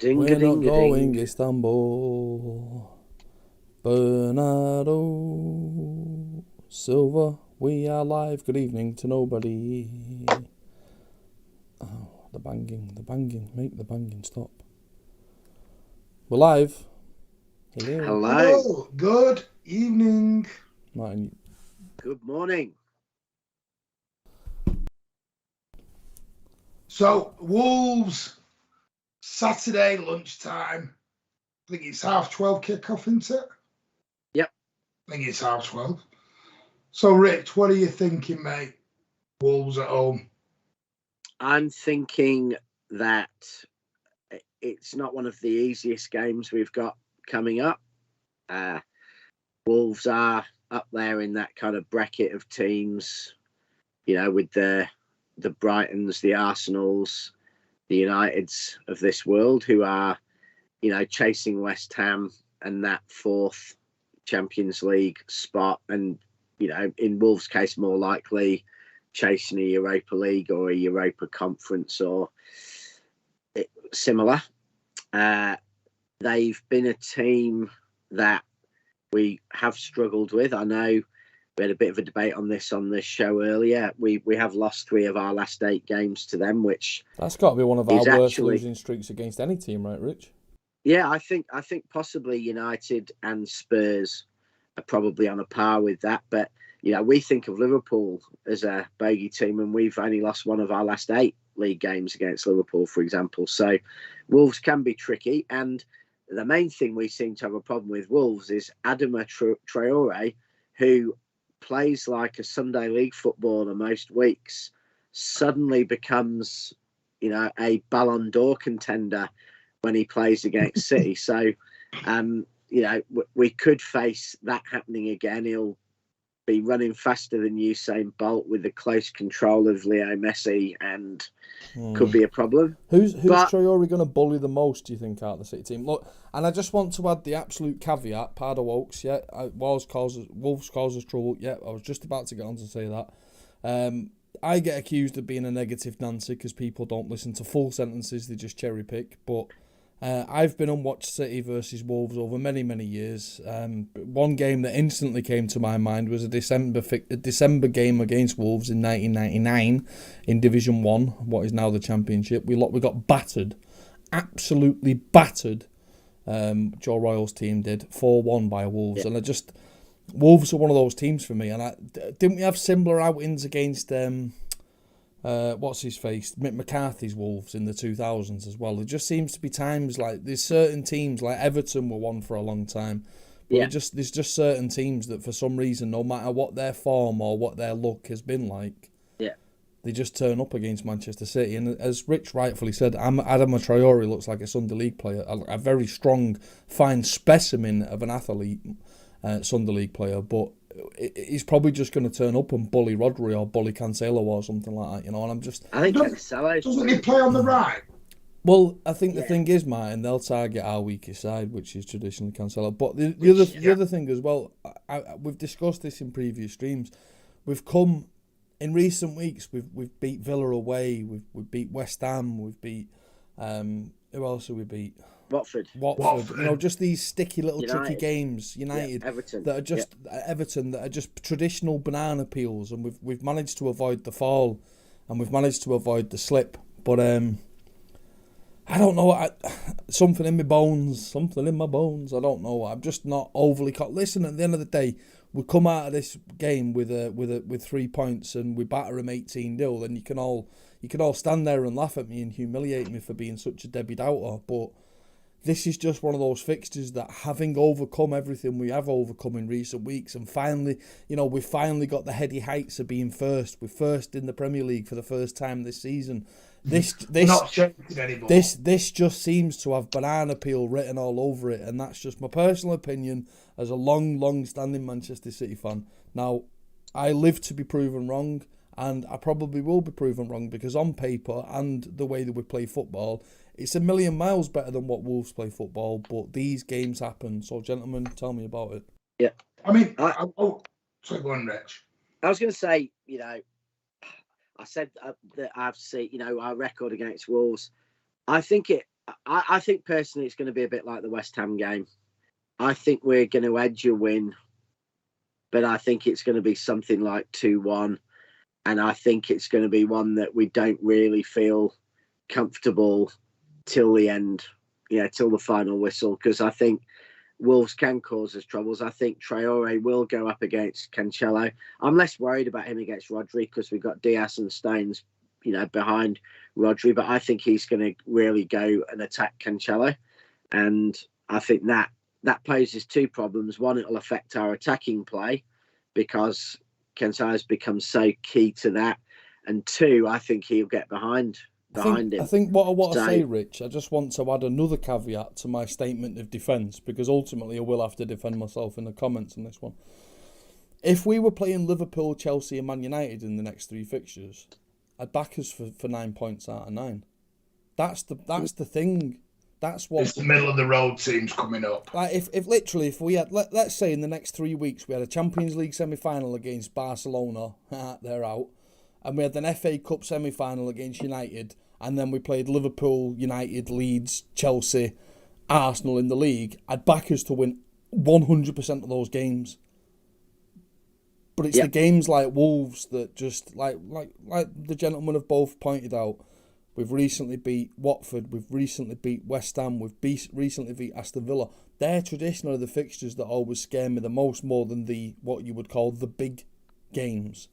We're not going Istanbul. Bernardo Silva, we are live. Good evening to nobody. Oh, the banging. Make the banging stop. We're live. Hello. Good evening. Martin. Good morning. So, Wolves, Saturday lunchtime. I think it's 12:30 kickoff, isn't it? Yep. I think it's 12:30. So, Rich, what are you thinking, mate? Wolves at home. I'm thinking that it's not one of the easiest games we've got coming up. Wolves are up there in that kind of bracket of teams, with the Brightons, the Arsenals, the Uniteds of this world who are, chasing West Ham and that fourth Champions League spot. And, in Wolves' case, more likely chasing a Europa League or a Europa Conference or similar. They've been a team that we have struggled with. I know we had a bit of a debate on this show earlier. We have lost 3 of our last 8 games to them, which that's got to be one of our worst losing streaks against any team, right, Rich? Yeah, I think possibly United and Spurs are probably on a par with that. But we think of Liverpool as a bogey team, and we've only lost 1 of our last 8 league games against Liverpool, for example. So Wolves can be tricky, and the main thing we seem to have a problem with Wolves is Adama Traore, who plays like a Sunday league footballer most weeks, suddenly becomes, a Ballon d'Or contender when he plays against City. So, we could face that happening again. He'll be running faster than Usain Bolt with the close control of Leo Messi, and could be a problem. Who's Traore going to bully the most, do you think, out of the City team? Look, and I just want to add the absolute caveat, pardon Wokes, yeah, Wolves causes trouble, yeah, I was just about to get on to say that. I get accused of being a negative Nancy because people don't listen to full sentences, they just cherry pick, but I've been on Watch City versus Wolves over many, many years. One game that instantly came to my mind was a December game against Wolves in 1999 in Division 1, what is now the Championship. We got battered, absolutely battered. Joe Royal's team did 4-1 by Wolves, yeah. And Wolves are one of those teams for me. And didn't we have similar outings against what's his face, Mick McCarthy's Wolves in the 2000s as well? There just seems to be times like there's certain teams like Everton were one for a long time, but there's just certain teams that for some reason, no matter what their form or what their luck has been like, they just turn up against Manchester City. And as Rich rightfully said, Adama Traore looks like a Sunday League player, a very strong, fine specimen of an athlete, Sunday League player, but he's probably just going to turn up and bully Rodri or bully Cancelo or something like that, And I think Cancelo doesn't he play on the right? Well, I think the thing is, Martin, they'll target our weakest side, which is traditionally Cancelo. But the other thing as well, we've discussed this in previous streams. We've come in recent weeks. We've beat Villa away. We've beat West Ham. We've beat who else have we beat? Watford. Just these sticky little tricky games. United, Everton. That are just Everton, that are just traditional banana peels, and we've managed to avoid the fall, and we've managed to avoid the slip. But I don't know. Something in my bones. I don't know. I'm just not overly. Listen, at the end of the day, we come out of this game with 3 points, and we batter them 18-0. Then you can all stand there and laugh at me and humiliate me for being such a Debbie Downer. But this is just one of those fixtures that, having overcome everything we have overcome in recent weeks, and finally, we've finally got the heady heights of being first. We're first in the Premier League for the first time this season. This just seems to have banana peel written all over it, and that's just my personal opinion as a long-standing Manchester City fan. Now, I live to be proven wrong, and I probably will be proven wrong, because on paper and the way that we play football, it's a million miles better than what Wolves play football, but these games happen. So, gentlemen, tell me about it. Yeah. I mean, sorry, go on, Rich. I was going to say, I said that I've seen, our record against Wolves. I think I think personally it's going to be a bit like the West Ham game. I think we're going to edge a win, but I think it's going to be something like 2-1. And I think it's going to be one that we don't really feel comfortable till the end, till the final whistle, because I think Wolves can cause us troubles. I think Traore will go up against Cancelo. I'm less worried about him against Rodri because we've got Diaz and Stones, behind Rodri, but I think he's going to really go and attack Cancelo. And I think that poses two problems. One, it'll affect our attacking play because Cancelo's become so key to that. And two, I think he'll get behind him. I think what I want to say, Rich, I just want to add another caveat to my statement of defence, because ultimately I will have to defend myself in the comments on this one. If we were playing Liverpool, Chelsea and Man United in the next three fixtures, I'd back us for 9 points out of 9. That's the thing. That's what it's the middle of the road teams coming up. Like if we had let's say in the next 3 weeks we had a Champions League semi-final against Barcelona, they're out, and we had an FA Cup semi-final against United, and then we played Liverpool, United, Leeds, Chelsea, Arsenal in the league, I'd back us to win 100% of those games. But it's the games like Wolves that just like the gentlemen have both pointed out. We've recently beat Watford. We've recently beat West Ham. We've recently beat Aston Villa. They're traditionally the fixtures that always scare me the most, more than the what you would call the big games.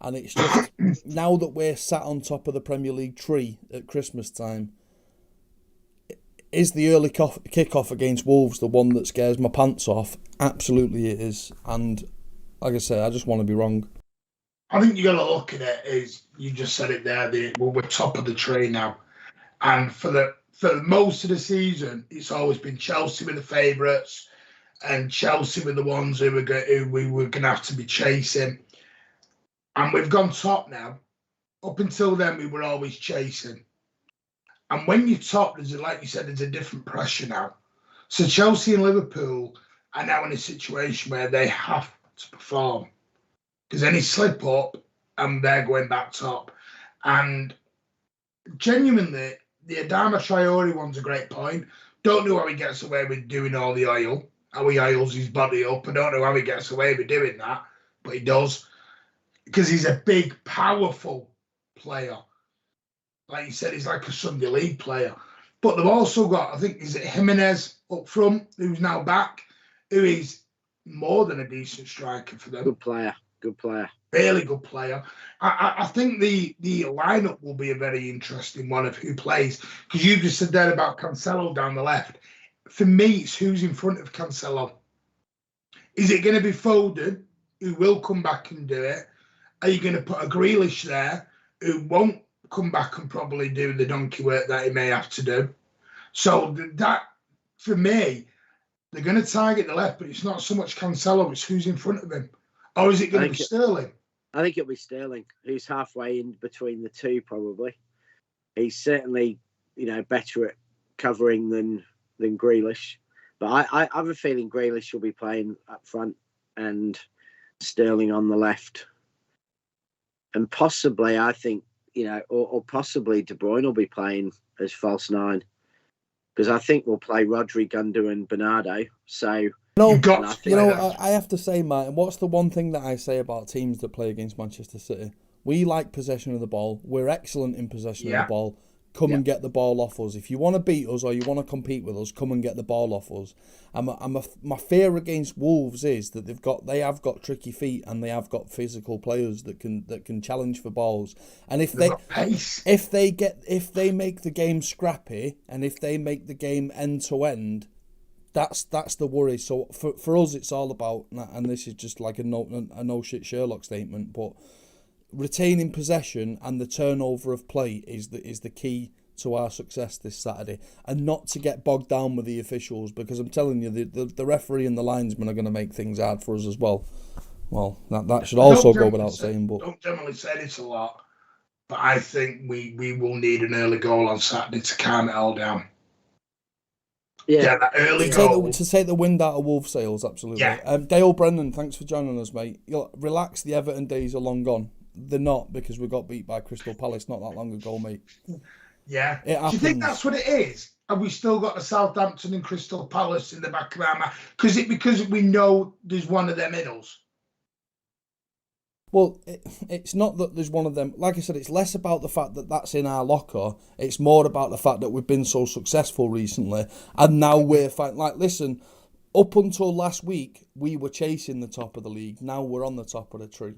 And it's just now that we're sat on top of the Premier League tree at Christmas time, is the early kick-off against Wolves the one that scares my pants off? Absolutely it is. And like I say, I just want to be wrong. I think you got to look at it as you just said it there. We're top of the tree now, and for most of the season, it's always been Chelsea were the favourites, and Chelsea were the ones who we were going to have to be chasing. And we've gone top now. Up until then, we were always chasing. And when you're top, like you said, there's a different pressure now. So Chelsea and Liverpool are now in a situation where they have to perform. Because any slip up and they're going back top. And genuinely, the Adama Traore one's a great point. Don't know how he gets away with doing all the oil, how he oils his body up. I don't know how he gets away with doing that, but he does. Because he's a big, powerful player. Like you said, he's like a Sunday League player. But they've also got, I think, is it Jimenez up front, who's now back, who is more than a decent striker for them. Good player. Really good player. I think the lineup will be a very interesting one of who plays, because you just said there about Cancelo down the left. For me, it's who's in front of Cancelo. Is it going to be Foden, who will come back and do it? Are you going to put a Grealish there, who won't come back and probably do the donkey work that he may have to do? So that, for me, they're going to target the left, but it's not so much Cancelo, it's who's in front of him. Or is it going to be Sterling? I think it'll be Sterling, who's halfway in between the two, probably. He's certainly, better at covering than Grealish. But I have a feeling Grealish will be playing up front and Sterling on the left. And possibly, I think, or possibly De Bruyne will be playing as false nine. Because I think we'll play Rodri, Gundogan and Bernardo. So... I have to say, Martin, what's the one thing that I say about teams that play against Manchester City? We like possession of the ball. We're excellent in possession of the ball. Come and get the ball off us. If you want to beat us or you want to compete with us, come and get the ball off us. My fear against Wolves is that they have got tricky feet and they have got physical players that can challenge for balls. And if they make the game scrappy and if they make the game end to end, that's the worry. So for us, it's all about, and this is just like a no shit Sherlock statement, but retaining possession and the turnover of play is the key to our success this Saturday, and not to get bogged down with the officials, because I'm telling you, the referee and the linesman are going to make things hard for us as well. Well, that should also go without saying. But don't generally say this a lot, but I think we will need an early goal on Saturday to calm it all down. Yeah, that early goal. To take the wind out of Wolves' sails, absolutely. Yeah. Dale Brennan, thanks for joining us, mate. Relax, the Everton days are long gone. They're not, because we got beat by Crystal Palace not that long ago, mate. Yeah. It Do you think happens. that's what it is? Have we still got the Southampton and Crystal Palace in the back of our mind? Because we know there's one of them in us. Well, it's not that there's one of them. Like I said, it's less about the fact that that's in our locker. It's more about the fact that we've been so successful recently, and now we're fighting. Like, listen, up until last week, we were chasing the top of the league. Now we're on the top of the tree.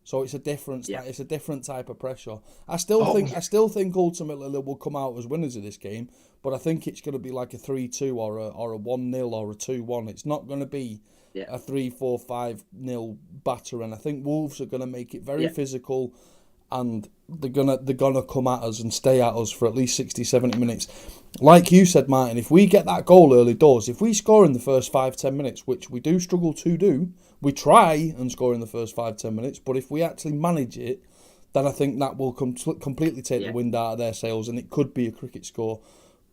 So it's a different. Yeah. It's a different type of pressure. I Yeah. still think ultimately they will come out as winners of this game, but I think it's going to be like a 3-2 or a 1-0 or a 2-1. It's not going to be Yeah. a 3-4-5-0 batter, and I think Wolves are going to make it very Yeah. physical, and they're gonna come at us and stay at us for at least 60, 70 minutes. Like you said, Martin, if we get that goal early doors, if we score in the first 5-10 minutes, which we do struggle to do, we try and score in the first 5-10 minutes, but if we actually manage it, then I think that will completely take the wind out of their sails, and it could be a cricket score.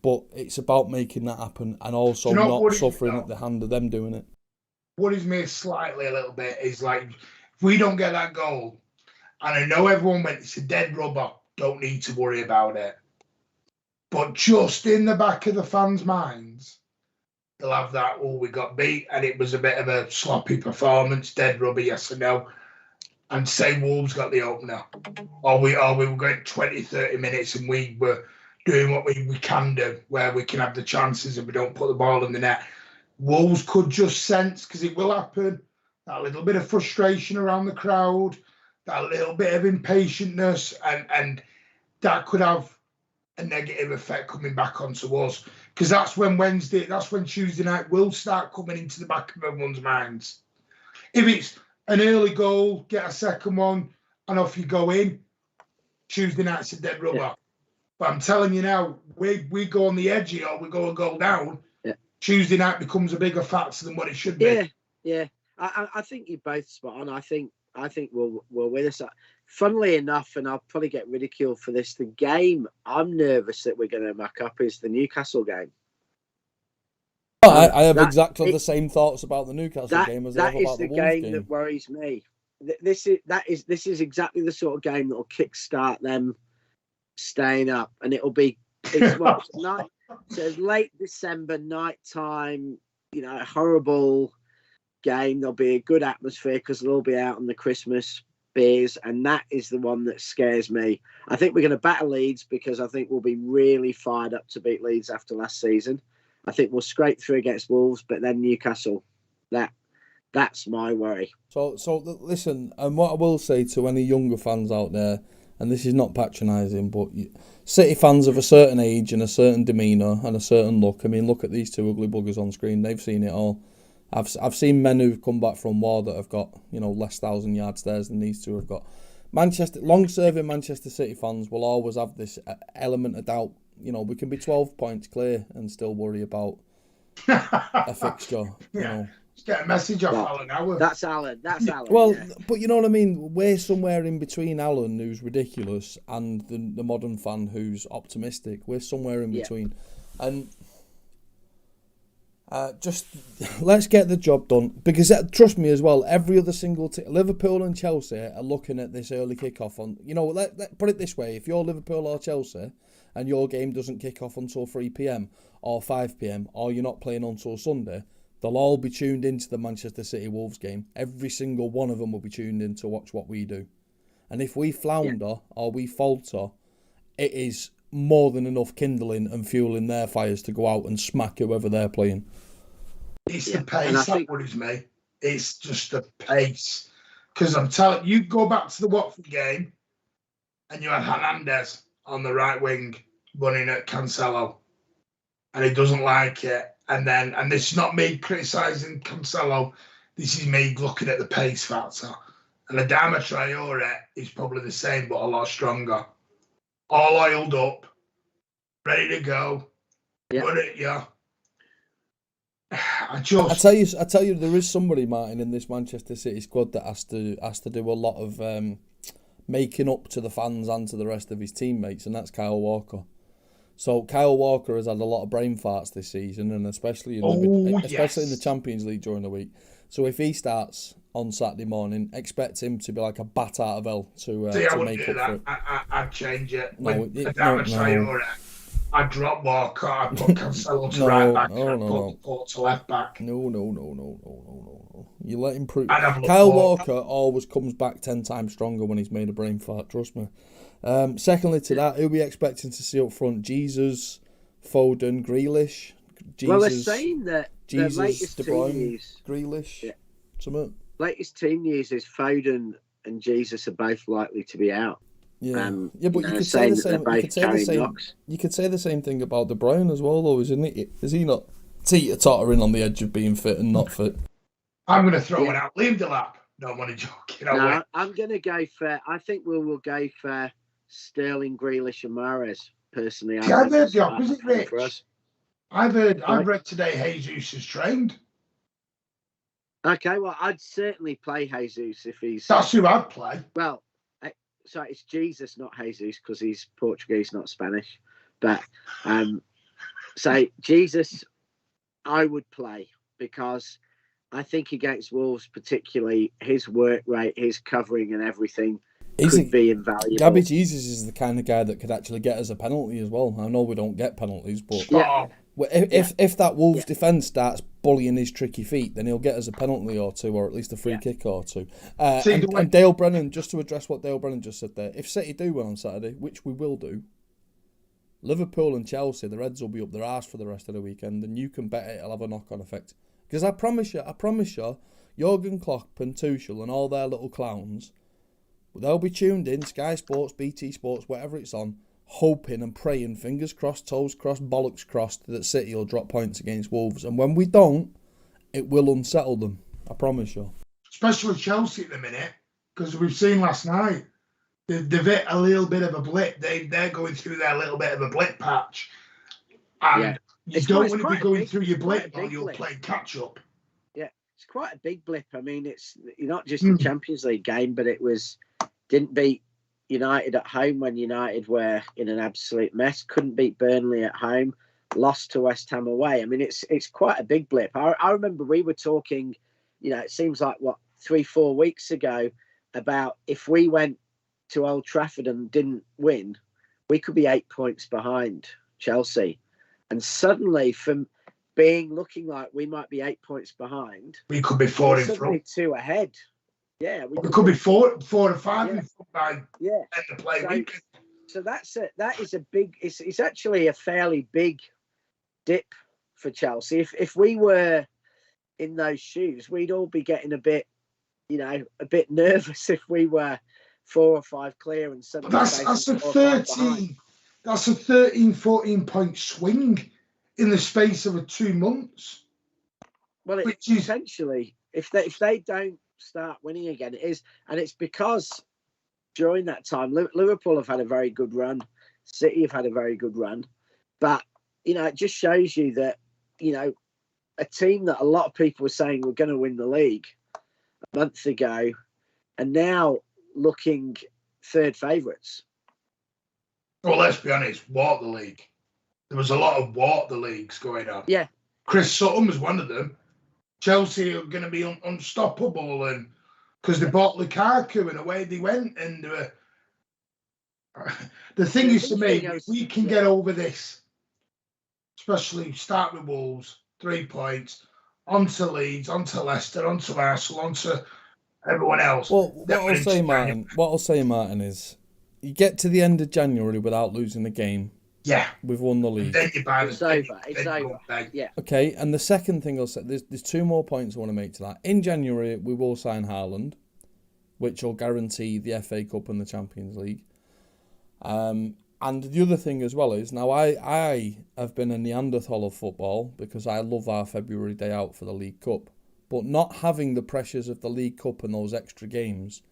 But it's about making that happen and also Do you know not what it is, suffering though? at the hand of them doing it. Worries me slightly a little bit is like, if we don't get that goal, and I know everyone went, it's a dead rubber, don't need to worry about it. But just in the back of the fans' minds, they'll have that, oh, we got beat and it was a bit of a sloppy performance, dead rubber, yes or no. And say Wolves got the opener. Or we were going 20, 30 minutes and we were doing what we can do, where we can have the chances and we don't put the ball in the net. Wolves could just sense, because it will happen, that little bit of frustration around the crowd, that little bit of impatientness, and that could have a negative effect coming back onto us. Because that's when Tuesday night will start coming into the back of everyone's minds. If it's an early goal, get a second one, and off you go in, Tuesday night's a dead rubber. Yeah. But I'm telling you now, we go on the edge or we go a goal down, Tuesday night becomes a bigger factor than what it should be. Yeah. I think you're both spot on. I think we'll win this. Funnily enough, and I'll probably get ridiculed for this, the game I'm nervous that we're going to muck up is the Newcastle game. I have exactly the same thoughts about the Newcastle game as I have about the Wolves game. That is the game that worries me. This is exactly the sort of game that will kickstart them staying up, and it's night. So it's late December, night time, horrible game. There'll be a good atmosphere because they'll all be out on the Christmas beers, and that is the one that scares me. I think we're going to battle Leeds because I think we'll be really fired up to beat Leeds after last season. I think we'll scrape through against Wolves, but then Newcastle, that's my worry. So listen, and what I will say to any younger fans out there, and this is not patronising, but City fans of a certain age and a certain demeanour and a certain look. I mean, look at these two ugly buggers on screen. They've seen it all. I've seen men who've come back from war that have got less 1,000-yard stares than these two have got. Long-serving Manchester City fans will always have this element of doubt. We can be 12 points clear and still worry about a fixture. Just get a message off Alan Howard. That's Alan. Well, but you know what I mean? We're somewhere in between Alan, who's ridiculous, and the modern fan who's optimistic. We're somewhere in between. And just let's get the job done. Because trust me as well, every other single team, Liverpool and Chelsea are looking at this early kick-off on... let put it this way. If you're Liverpool or Chelsea and your game doesn't kick off until 3 p.m. or 5 p.m. or you're not playing until Sunday... They'll all be tuned into the Manchester City Wolves game. Every single one of them will be tuned in to watch what we do. And if we flounder or we falter, it is more than enough kindling and fueling their fires to go out and smack whoever they're playing. It's the pace that worries me. It's just the pace. Because I'm telling you, go back to the Watford game and you had Hernandez on the right wing running at Cancelo. And he doesn't like it. And this is not me criticising Cancelo. This is me looking at the pace factor. And Adama Traore is probably the same, but a lot stronger. All oiled up, ready to go. Run at you. I tell you, there is somebody, Martin, in this Manchester City squad that has to do a lot of making up to the fans and to the rest of his teammates, and that's Kyle Walker. So Kyle Walker has had a lot of brain farts this season, and especially in the Champions League during the week. So if he starts on Saturday morning, expect him to be like a bat out of hell See, I to wouldn't make do up for that. it. I'd change it. No, With no, Adama no. Traore, I'd drop Walker, I'd put Cancelo to No, right back, no, and I'd no, put no. Laporte to left back. No. You let him prove. I'd have Kyle Laporte. Walker always comes back 10 times stronger when he's made a brain fart, trust me. Secondly to that, who are we expecting to see up front? Jesus, Foden, Grealish. Well, they're saying that the Jesus, latest De team Bruyne, news, Grealish, something. latest team news is Foden and Jesus are both likely to be out. Yeah, but you could say the same. You could say the same thing about De Bruyne as well, though, isn't it? Is he not teeter-tottering on the edge of being fit and not fit? I'm going to throw it out. Leave the lap. No, I'm only joking. I'm going to go for. I think we'll go for Sterling, Grealish, and Mahrez. Personally, I've heard the opposite, Rich. I've read today Jesus is trained. Okay, well, I'd certainly play Jesus if he's. That's who I'd play. Well, so it's Jesus, not Jesus, because he's Portuguese, not Spanish. But so Jesus, I would play because I think against Wolves, particularly, his work rate, his covering, and everything could be invaluable. Gabby Jesus is the kind of guy that could actually get us a penalty as well. I know we don't get penalties, but if that Wolves defence starts bullying his tricky feet, then he'll get us a penalty or two, or at least a free kick or two. And Dale Brennan, just to address what Dale Brennan just said there, if City do win on Saturday, which we will do, Liverpool and Chelsea, the Reds will be up their arse for the rest of the weekend, and you can bet it'll have a knock-on effect. Because I promise you, Jurgen Klopp and Tuchel and all their little clowns, they'll be tuned in, Sky Sports, BT Sports, whatever it's on, hoping and praying, fingers crossed, toes crossed, bollocks crossed, that City will drop points against Wolves. And when we don't, it will unsettle them. I promise you. Especially Chelsea at the minute, because we've seen last night, they've hit a little bit of a blip. They're going through their little bit of a blip patch. And you don't want to be going through your blip while you're playing catch-up. Yeah, it's quite a big blip. I mean, it's not just a Champions League game, but it didn't beat United at home when United were in an absolute mess. Couldn't beat Burnley at home. Lost to West Ham away. I mean, it's quite a big blip. I remember we were talking, it seems like 3-4 weeks ago, about if we went to Old Trafford and didn't win, we could be 8 points behind Chelsea. And suddenly, from looking like we might be 8 points behind, we could be 4 in front. 2 ahead. Yeah, we could be 4 or 5 in front by end of play weekend. So that is a big. It's actually a fairly big dip for Chelsea. If we were in those shoes, we'd all be getting a bit nervous if we were 4 or 5 clear and suddenly. That's a 13. That's a 13-14 point swing in the space of 2 months. Well, it's essentially if they don't start winning again, it is, and it's because during that time Liverpool have had a very good run, City have had a very good run, but it just shows you that a team that a lot of people were saying were going to win the league a month ago, and now looking third favourites. Well, let's be honest, walk the league. There was a lot of walk the leagues going on. Yeah. Chris Sutton was one of them. Chelsea are going to be unstoppable, and because they bought Lukaku and away they went. And the thing is, to me, if we can get over this, especially start with Wolves, 3 points, onto Leeds, onto Leicester, onto Arsenal, onto everyone else. Well, what I'll say, Martin, is you get to the end of January without losing a game. Yeah, we've won the league. And then you buy it's over. It's over. Yeah. Okay, and the second thing I'll say, there's 2 more points I want to make to that. In January, we will sign Haaland, which will guarantee the FA Cup and the Champions League. And the other thing as well is, now I have been a Neanderthal of football because I love our February day out for the League Cup. But not having the pressures of the League Cup and those extra games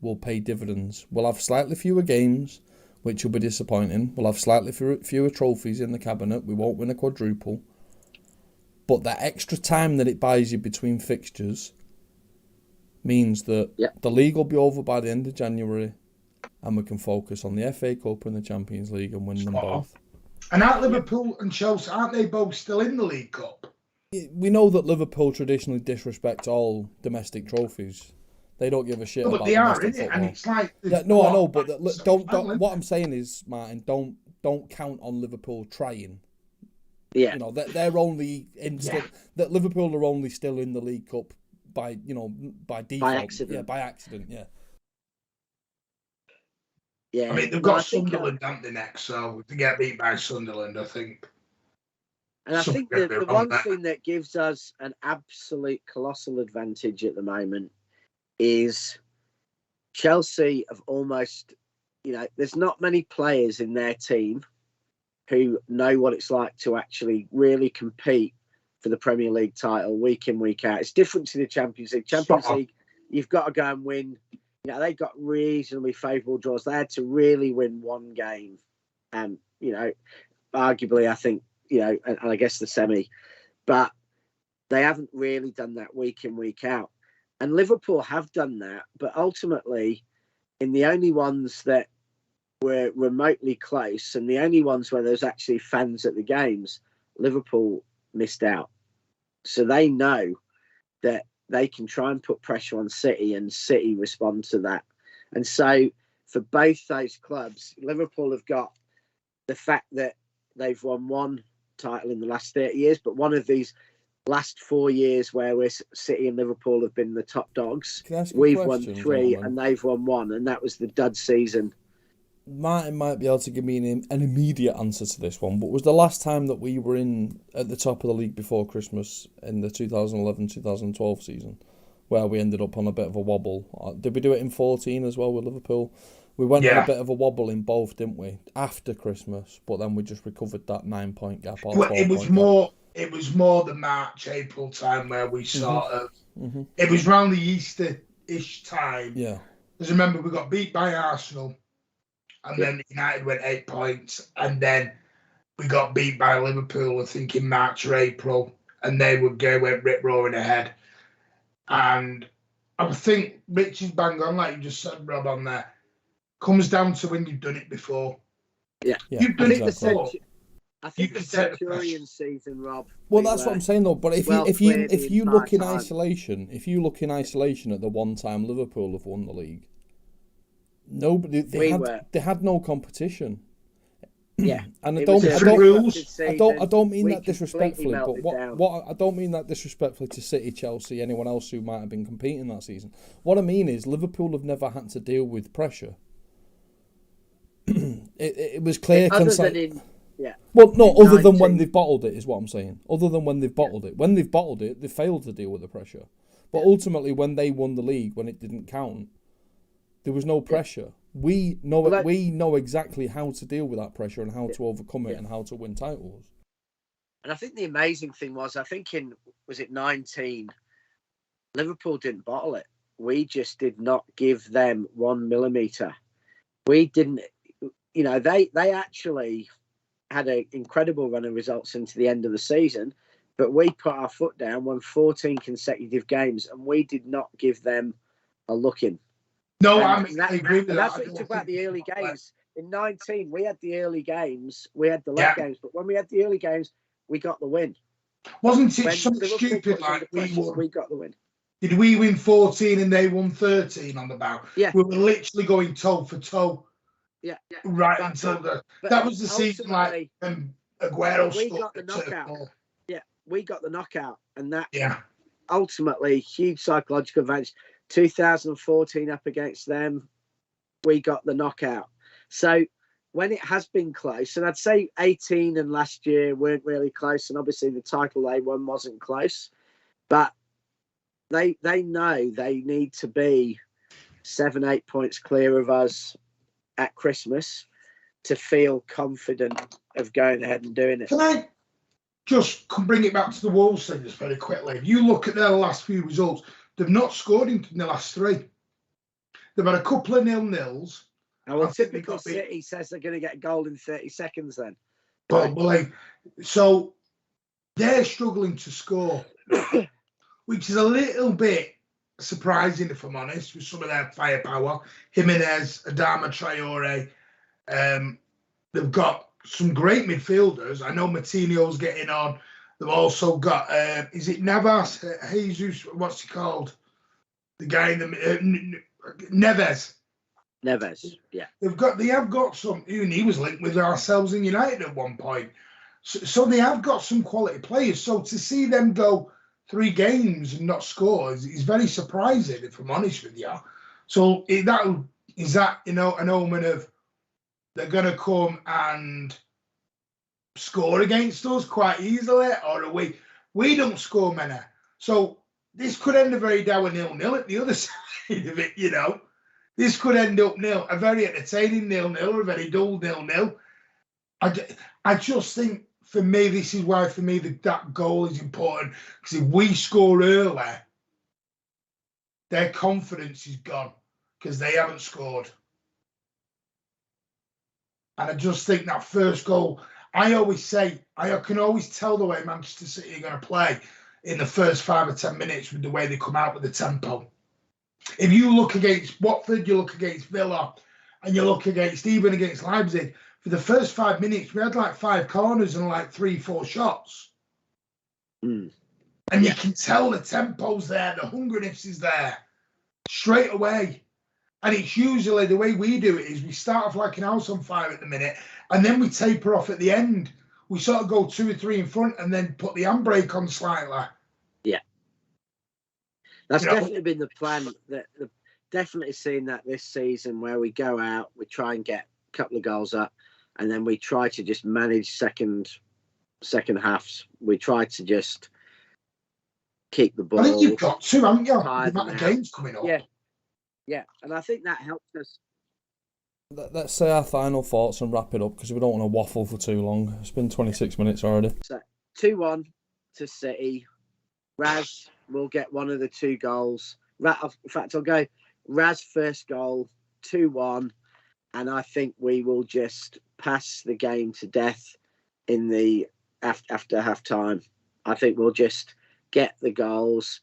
will pay dividends. We'll have slightly fewer games, which will be disappointing. We'll have slightly fewer trophies in the cabinet. We won't win a quadruple. But that extra time that it buys you between fixtures means that the league will be over by the end of January, and we can focus on the FA Cup and the Champions League and win them both. And aren't Liverpool and Chelsea, aren't they both still in the League Cup? We know that Liverpool traditionally disrespect all domestic trophies. They don't give a shit No, but about they are, domestic isn't it? football. And it's like Yeah, no, I know, but don't. What I'm saying is, Martin, don't count on Liverpool trying. Yeah. You know that they're only that Liverpool are only still in the League Cup by default. By accident. Yeah, by accident. Yeah. Yeah. I mean, they've got Sunderland, haven't they, next? So if they get beat by Sunderland, I think. And I think the one thing that gives us an absolute colossal advantage at the moment is Chelsea have almost, there's not many players in their team who know what it's like to actually really compete for the Premier League title week in, week out. It's different to the Champions League. Champions League, you've got to go and win. They've got reasonably favourable draws. They had to really win one game. And, arguably, I think, and I guess the semi. But they haven't really done that week in, week out. And Liverpool have done that. But ultimately, in the only ones that were remotely close and the only ones where there's actually fans at the games, Liverpool missed out. So they know that they can try and put pressure on City and City respond to that. And so for both those clubs, Liverpool have got the fact that they've won one title in the last 30 years, but one of these last 4 years where City and Liverpool have been the top dogs, we've won 3 and they've won 1, and that was the dud season. Martin might be able to give me an immediate answer to this one, but was the last time that we were at the top of the league before Christmas in the 2011-2012 season, where we ended up on a bit of a wobble? Did we do it in 14 as well with Liverpool? We went on a bit of a wobble in both, didn't we, after Christmas, but then we just recovered that 9-point gap. It was more the March, April time where we sort of... It was around the Easter-ish time. Yeah. Because remember, we got beat by Arsenal, and then United went 8 points, and then we got beat by Liverpool, I think, in March or April, and they went rip-roaring ahead. And I think Richard's bang on, like you just said, Rob, on there. Comes down to when you've done it before. Yeah. You've done it before. I think the Centurion season, Rob. Well, that's what I'm saying though. But if you look in isolation, at the one time Liverpool have won the league, nobody they had no competition. Yeah, and I don't mean that disrespectfully, but what I don't mean that disrespectfully to City, Chelsea, anyone else who might have been competing that season. What I mean is Liverpool have never had to deal with pressure. it was clear. Other than when they've bottled it, is what I'm saying. Other than when they've bottled it. When they've bottled it, they failed to deal with the pressure. But ultimately, when they won the league, when it didn't count, there was no pressure. We know exactly how to deal with that pressure and how to overcome it and how to win titles. And I think the amazing thing was, I think was it 19, Liverpool didn't bottle it. We just did not give them 1 millimetre. We didn't, they actually had an incredible run of results into the end of the season, but we put our foot down, won 14 consecutive games, and we did not give them a look in. No, I agree with that. That's what you talk about the early games. In 19, we had the early games, we had the late games, but when we had the early games, we got the win. Wasn't it something stupid like we got the win? Did we win 14 and they won 13 on the bout? Yeah. We were literally going toe for toe. Yeah. Right until that was the season like Aguero we got the knockout. Yeah, we got the knockout, and that ultimately huge psychological advantage. 2014 up against them, we got the knockout. So when it has been close, and I'd say 18 and last year weren't really close, and obviously the title they won wasn't close, but they know they need to be 7-8 points clear of us at Christmas to feel confident of going ahead and doing it. Can I just bring it back to the Wolves thing just very quickly? If you look at their last few results, they've not scored in the last 3. They've had a couple of 0-0s. Well, typical City says they're going to get a goal in 30 seconds then. Probably. So they're struggling to score, which is a little bit surprising, if I'm honest, with some of their firepower. Jimenez, Adama Traore. They've got some great midfielders. I know Martinho's getting on. They've also got, is it Navas? Jesus, what's he called? The guy in the Neves. Neves, yeah. They have got some, and he was linked with ourselves in United at one point. So they have got some quality players. So to see them go 3 games and not score is very surprising, if I'm honest with you. So is that an omen of they're going to come and score against us quite easily, or are we don't score many. So this could end a very dour 0-0 at the other side of it, This could end up a very entertaining 0-0, or a very dull 0-0. I just think, for me, this is why, for me, that goal is important. Because if we score early, their confidence is gone because they haven't scored. And I just think that first goal, I always say, I can always tell the way Manchester City are going to play in the first 5 or 10 minutes with the way they come out with the tempo. If you look against Watford, you look against Villa, and you look even against Leipzig, for the first 5 minutes, we had like 5 corners and like 3-4 shots. Mm. And you can tell the tempo's there, the hungriness is there straight away. And it's usually the way we do it is we start off like an house on fire at the minute, and then we taper off at the end. We sort of go 2 or 3 in front and then put the handbrake on slightly. Yeah. That's definitely been the plan. Definitely seen that this season, where we go out, we try and get a couple of goals up, and then we try to just manage second halves. We try to just keep the ball. I think you've got 2, haven't you? The amount of games coming up. Yeah, and I think that helps us. Let's say our final thoughts and wrap it up, because we don't want to waffle for too long. It's been 26 minutes already. So 2-1 to City. Raz will get one of the 2 goals. In fact, I'll go Raz first goal, 2-1, and I think we will just pass the game to death in the after half time. I think we'll just get the goals,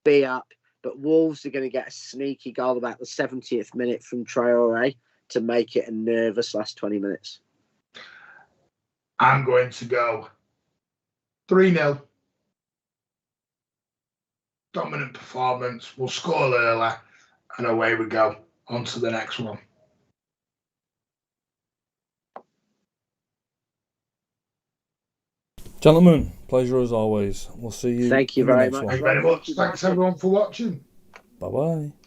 be up. But Wolves are going to get a sneaky goal about the 70th minute from Traore to make it a nervous last 20 minutes. I'm going to go 3-0. Dominant performance. We'll score early, and away we go. On to the next one. Gentlemen, pleasure as always. We'll see you. Thank you very next much. one. Thank you very much. Thanks everyone for watching. Bye-bye.